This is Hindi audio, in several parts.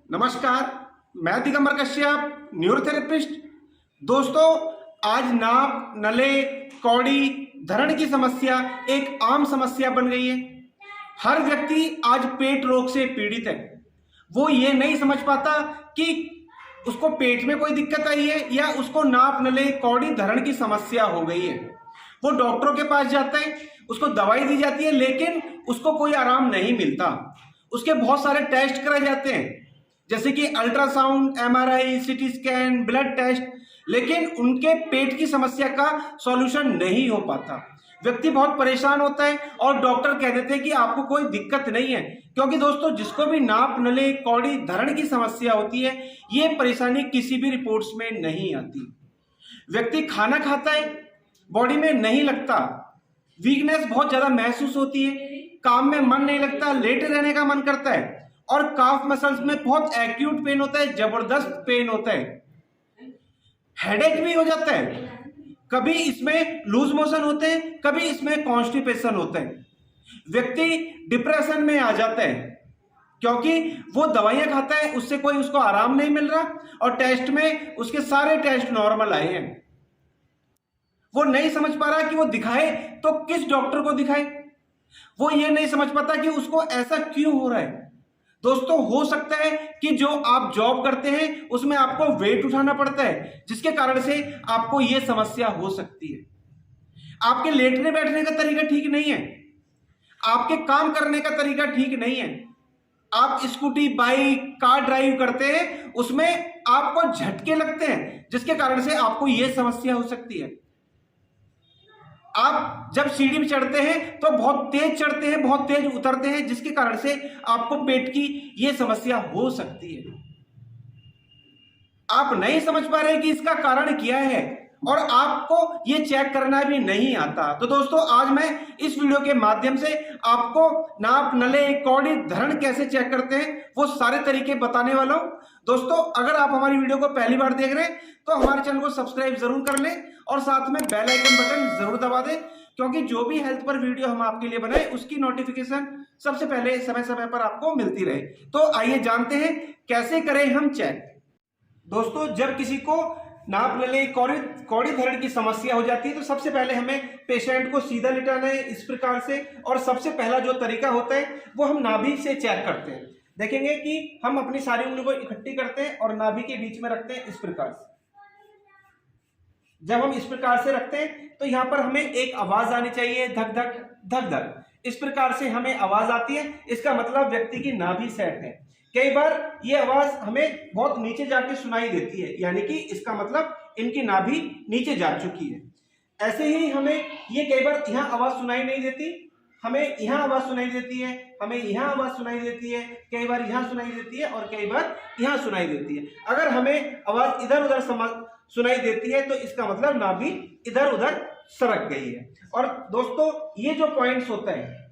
नमस्कार, मैं दिगंबर कश्यप, न्यूरोथेरेपिस्ट। दोस्तों, आज नाक, नले, कौड़ी, धरण की समस्या एक आम समस्या बन गई है। हर व्यक्ति आज पेट रोग से पीड़ित है। वो ये नहीं समझ पाता कि उसको पेट में कोई दिक्कत आई है या उसको नाक, नले, कौड़ी, धरण की समस्या हो गई है। वो डॉक्टरों के पास जाता है, उसको दवाई दी जाती है, लेकिन उसको कोई आराम नहीं मिलता। उसके बहुत सारे टेस्ट कराए जाते हैं, जैसे कि ultrasound, MRI, CT scan, blood test, लेकिन उनके पेट की समस्या का सॉल्यूशन नहीं हो पाता। व्यक्ति बहुत परेशान होता है और डॉक्टर कह देते हैं कि आपको कोई दिक्कत नहीं है, क्योंकि दोस्तों जिसको भी नाप, नले, कौड़ी, धरण की समस्या होती है, ये परेशानी किसी भी रिपोर्ट्स में नहीं आती। व्यक्ति खाना खाता है, बॉडी में नहीं लगता, वीकनेस बहुत ज्यादा महसूस होती है, काम में मन नहीं लगता, लेटे रहने का मन करता है, और काफ मसल्स में बहुत एक्यूट पेन होता है, जबरदस्त पेन होता है, हेडेक भी हो जाता है, कभी इसमें लूज मोशन होते हैं, कभी इसमें कॉन्स्टिपेशन होता है। व्यक्ति डिप्रेशन में आ जाता है क्योंकि वो दवाइयां खाता है, उससे कोई उसको आराम नहीं मिल रहा, और टेस्ट में उसके सारे टेस्ट नॉर्मल आए हैं। वो नहीं समझ पा रहा कि वो दिखाए तो किस डॉक्टर को दिखाए। वो ये नहीं समझ पाता कि उसको ऐसा क्यों हो रहा है। दोस्तों, हो सकता है कि जो आप जॉब करते हैं उसमें आपको वेट उठाना पड़ता है, जिसके कारण से आपको यह समस्या हो सकती है। आपके लेटने बैठने का तरीका ठीक नहीं है, आपके काम करने का तरीका ठीक नहीं है। आप स्कूटी, बाइक, कार ड्राइव करते हैं, उसमें आपको झटके लगते हैं, जिसके कारण से आपको यह समस्या हो सकती है। आप जब सीढ़ी में चढ़ते हैं तो बहुत तेज चढ़ते हैं, बहुत तेज उतरते हैं, जिसके कारण से आपको पेट की यह समस्या हो सकती है। आप नहीं समझ पा रहे कि इसका कारण क्या है, और आपको ये चेक करना भी नहीं आता। तो दोस्तों, आज मैं इस वीडियो के माध्यम से आपको नाप, नले, कौड़ी, धरण कैसे चेक करते हैं वो सारे तरीके बताने वाला हूं। दोस्तों, अगर आप हमारी वीडियो को पहली बार देख रहे हैं तो हमारे चैनल को सब्सक्राइब जरूर कर लें और साथ में बेल आइकन बटन जरूर दबा दें, क्योंकि जो भी हेल्थ पर वीडियो हम आपके लिए बनाए उसकी नोटिफिकेशन सबसे पहले समय समय पर आपको मिलती रहे। तो आइए जानते हैं कैसे करें हम चेक। दोस्तों, जब किसी को नाप, नले, कौड़ी, धरण की समस्या हो जाती है तो सबसे पहले हमें पेशेंट को सीधा लिटाना है इस प्रकार से, और सबसे पहला जो तरीका होता है वो हम नाभि से चेक करते हैं। देखेंगे कि हम अपनी सारी उंगली को इकट्ठी करते हैं और नाभि के बीच में रखते हैं इस प्रकार से। जब हम इस प्रकार से रखते हैं तो यहां पर हमें एक आवाज आनी चाहिए, धक धक धक धक, इस प्रकार से हमें आवाज आती है। इसका मतलब व्यक्ति की नाभि सेट है। कई बार ये आवाज हमें बहुत नीचे जाके सुनाई देती है, यानी कि इसका मतलब इनकी नाभि नीचे जा चुकी है। ऐसे ही हमें ये कई बार यहाँ आवाज सुनाई नहीं देती, हमें यहाँ आवाज सुनाई देती है, हमें यहाँ आवाज सुनाई देती है, कई बार यहाँ सुनाई देती है और कई बार यहाँ सुनाई देती है। अगर हमें आवाज इधर उधर सुनाई देती है तो इसका मतलब नाभि इधर उधर सरक गई है। और दोस्तों, ये जो पॉइंट्स होता है,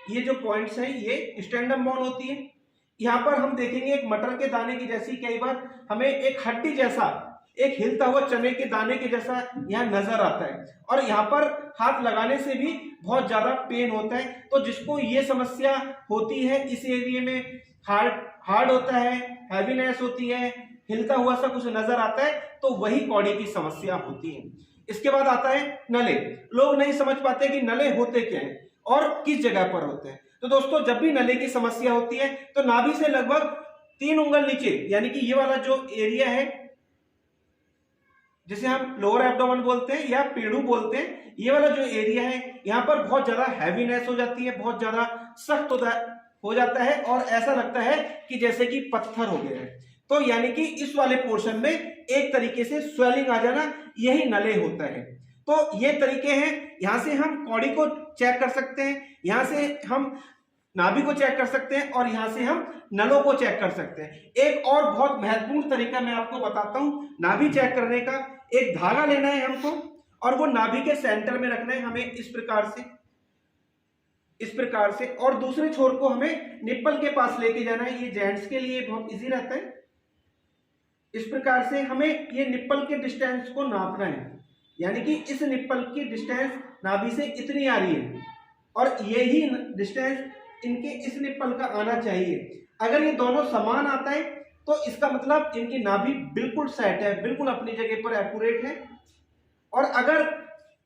ये जो पॉइंट्स हैं, ये स्टैंडम बोन होती है। यहाँ पर हम देखेंगे एक मटर के दाने की जैसी, कई बार हमें एक हड्डी जैसा, एक हिलता हुआ चने के दाने के जैसा यहाँ नजर आता है, और यहाँ पर हाथ लगाने से भी बहुत ज्यादा पेन होता है। तो जिसको ये समस्या होती है, इस एरिया में हार्ड होता है, हैवीनेस होती है, हिलता हुआ सा कुछ नजर आता है, तो वही कौड़ी की समस्या होती है। इसके बाद आता है नले। लोग नहीं समझ पाते कि नले होते क्या हैं और किस जगह पर होते हैं। तो दोस्तों, जब भी नले की समस्या होती है तो नाभि से लगभग 3 उंगल नीचे, यानी कि ये वाला जो एरिया है जिसे हम लोअर एब्डोमेन बोलते हैं या पेड़ू बोलते हैं, ये वाला जो एरिया है, यहाँ पर बहुत ज्यादा हैवीनेस हो जाती है, बहुत ज्यादा सख्त हो जाता है, और ऐसा लगता है कि जैसे कि पत्थर हो गया है। तो यानी कि इस वाले पोर्शन में एक तरीके से स्वेलिंग आ जाना, यही नले होता है। तो ये तरीके हैं, यहां से हम कौड़ी को चेक कर सकते हैं, यहां से हम नाभि को चेक कर सकते हैं, और यहां से हम नलों को चेक कर सकते हैं। एक और बहुत महत्वपूर्ण तरीका मैं आपको बताता हूं नाभि चेक करने का। एक धागा लेना है हमको, और वो नाभि के सेंटर में रखना है हमें इस प्रकार से, और दूसरे छोर को हमें निप्पल के पास लेके जाना है। ये जेंट्स के लिए बहुत इजी रहता है। इस प्रकार से हमें ये निप्पल के डिस्टेंस को नापना है, यानी कि इस निप्पल की डिस्टेंस नाभि से इतनी आ रही है, और यही डिस्टेंस इनके इस निप्पल का आना चाहिए। अगर ये दोनों समान आता है तो इसका मतलब इनकी नाभि बिल्कुल सेट है, बिल्कुल अपनी जगह पर एक्यूरेट है। और अगर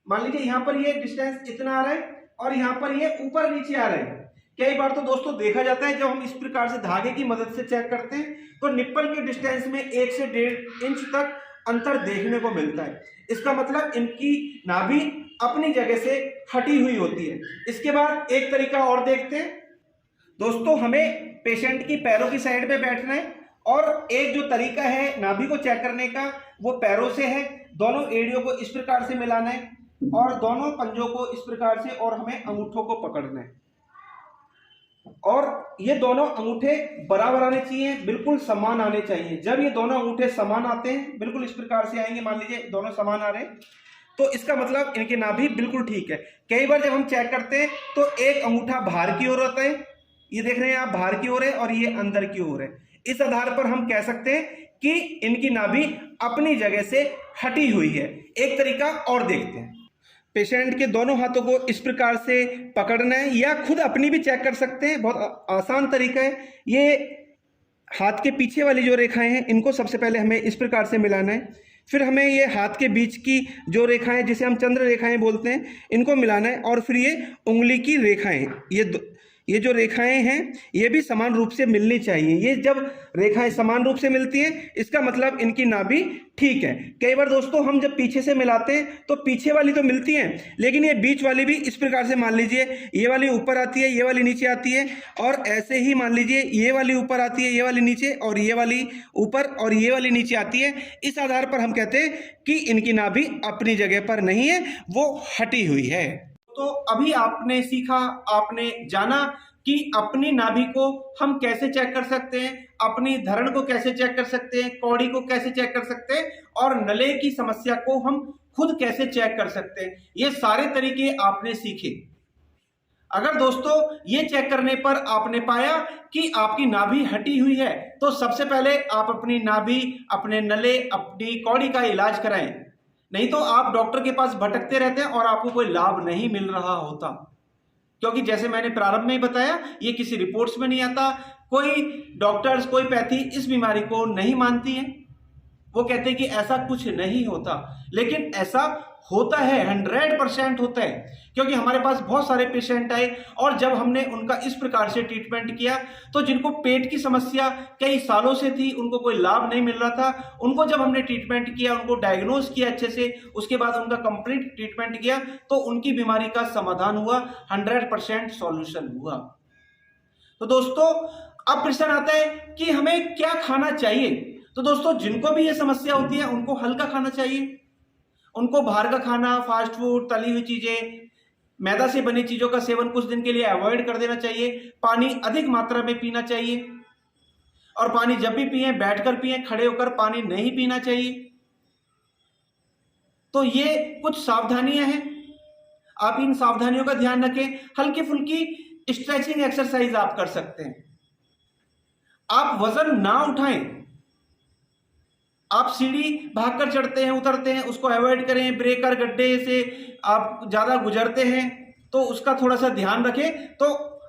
मान लीजिए यहाँ पर ये डिस्टेंस इतना आ रहा है और यहाँ पर ये ऊपर नीचे आ रहा है, कई बार तो दोस्तों देखा जाता है जब हम इस प्रकार से धागे की मदद से चेक करते हैं तो निप्पल के डिस्टेंस में 1 से 1.5 इंच तक अंतर देखने को मिलता है। इसका मतलब इनकी नाभि अपनी जगह से हटी हुई होती है। इसके बाद एक तरीका और देखते हैं दोस्तों, हमें पेशेंट की पैरों की साइड पे बैठना है और एक जो तरीका है नाभि को चेक करने का वो पैरों से है। दोनों एड़ियों को इस प्रकार से मिलाना है और दोनों पंजों को इस प्रकार से, और हमें अंगूठों को पकड़ना है और ये दोनों अंगूठे बराबर आने चाहिए, बिल्कुल समान आने चाहिए। जब ये दोनों अंगूठे समान आते हैं, बिल्कुल इस प्रकार से आएंगे, मान लीजिए दोनों समान आ रहे हैं, तो इसका मतलब इनकी नाभि बिल्कुल ठीक है। कई बार जब हम चेक करते हैं तो एक अंगूठा बाहर की ओर होता है, ये देख रहे हैं आप, बाहर की ओर है और ये अंदर की ओर है। इस आधार पर हम कह सकते हैं कि इनकी नाभि अपनी जगह से हटी हुई है। एक तरीका और देखते हैं, पेशेंट के दोनों हाथों को इस प्रकार से पकड़ना है या खुद अपनी भी चेक कर सकते हैं, बहुत आसान तरीका है। ये हाथ के पीछे वाली जो रेखाएं हैं इनको सबसे पहले हमें इस प्रकार से मिलाना है, फिर हमें ये हाथ के बीच की जो रेखाएं जिसे हम चंद्र रेखाएं बोलते हैं इनको मिलाना है, और फिर ये उंगली की रेखाएं, ये जो रेखाएं हैं ये भी समान रूप से मिलनी चाहिए। ये जब रेखाएं समान रूप से मिलती हैं इसका मतलब इनकी नाभि ठीक है। कई बार दोस्तों हम जब पीछे से मिलाते हैं तो पीछे वाली तो मिलती हैं, लेकिन ये बीच वाली भी इस प्रकार से, मान लीजिए ये वाली ऊपर आती है, ये वाली नीचे आती है, और ऐसे ही मान लीजिए ये वाली ऊपर आती है, ये वाली नीचे, और ये वाली ऊपर और ये वाली नीचे आती है। इस आधार पर हम कहते हैं कि इनकी नाभि अपनी जगह पर नहीं है, वो हटी हुई है। तो अभी आपने सीखा, आपने जाना कि अपनी नाभि को हम कैसे चेक कर सकते हैं, अपनी धरण को कैसे चेक कर सकते हैं, कौड़ी को कैसे चेक कर सकते हैं, और नले की समस्या को हम खुद कैसे चेक कर सकते हैं। ये सारे तरीके आपने सीखे। अगर दोस्तों ये चेक करने पर आपने पाया कि आपकी नाभि हटी हुई है तो सबसे पहले आप अपनी नाभि, अपने नले, अपनी कौड़ी का इलाज कराएं। नहीं तो आप डॉक्टर के पास भटकते रहते हैं और आपको कोई लाभ नहीं मिल रहा होता, क्योंकि जैसे मैंने प्रारंभ में ही बताया ये किसी रिपोर्ट्स में नहीं आता। कोई डॉक्टर्स, कोई पैथी इस बीमारी को नहीं मानती है, वो कहते हैं कि ऐसा कुछ नहीं होता, लेकिन ऐसा होता है, 100% होता है। क्योंकि हमारे पास बहुत सारे पेशेंट आए और जब हमने उनका इस प्रकार से ट्रीटमेंट किया तो जिनको पेट की समस्या कई सालों से थी, उनको कोई लाभ नहीं मिल रहा था, उनको जब हमने ट्रीटमेंट किया, उनको डायग्नोज किया अच्छे से, उसके बाद उनका कंप्लीट ट्रीटमेंट किया तो उनकी बीमारी का समाधान हुआ, 100% सॉल्यूशन हुआ। तो दोस्तों अब प्रश्न आता है कि हमें क्या खाना चाहिए। तो दोस्तों जिनको भी ये समस्या होती है उनको हल्का खाना चाहिए, उनको बाहर का खाना, फास्ट फूड, तली हुई चीजें, मैदा से बनी चीजों का सेवन कुछ दिन के लिए अवॉइड कर देना चाहिए। पानी अधिक मात्रा में पीना चाहिए, और पानी जब भी पिए बैठकर पिए, खड़े होकर पानी नहीं पीना चाहिए। तो ये कुछ सावधानियां हैं, आप इन सावधानियों का ध्यान रखें। हल्की फुल्की स्ट्रेचिंग एक्सरसाइज आप कर सकते हैं। आप वजन ना उठाएं, आप सीढ़ी भागकर चढ़ते हैं, उतरते हैं, उसको अवॉइड करें। ब्रेकर, गड्ढे से आप ज्यादा गुजरते हैं तो उसका थोड़ा सा ध्यान रखें, तो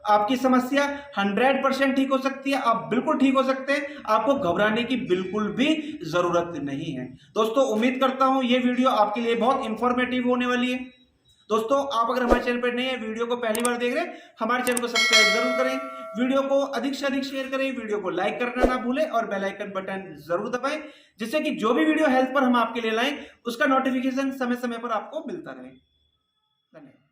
आपकी समस्या 100% ठीक हो सकती है। आप बिल्कुल ठीक हो सकते हैं, आपको घबराने की बिल्कुल भी जरूरत नहीं है। दोस्तों उम्मीद करता हूं ये वीडियो आपके लिए बहुत इंफॉर्मेटिव होने वाली है। दोस्तों आप अगर हमारे चैनल पर नए हैं, वीडियो को पहली बार देख रहे हैं, हमारे चैनल को सब्सक्राइब जरूर करें, वीडियो को अधिक से अधिक शेयर करें, वीडियो को लाइक करना ना भूलें और बेल आइकन बटन जरूर दबाएं, जिससे कि जो भी वीडियो हेल्थ पर हम आपके लिए लाएं उसका नोटिफिकेशन समय समय पर आपको मिलता रहे। धन्यवाद।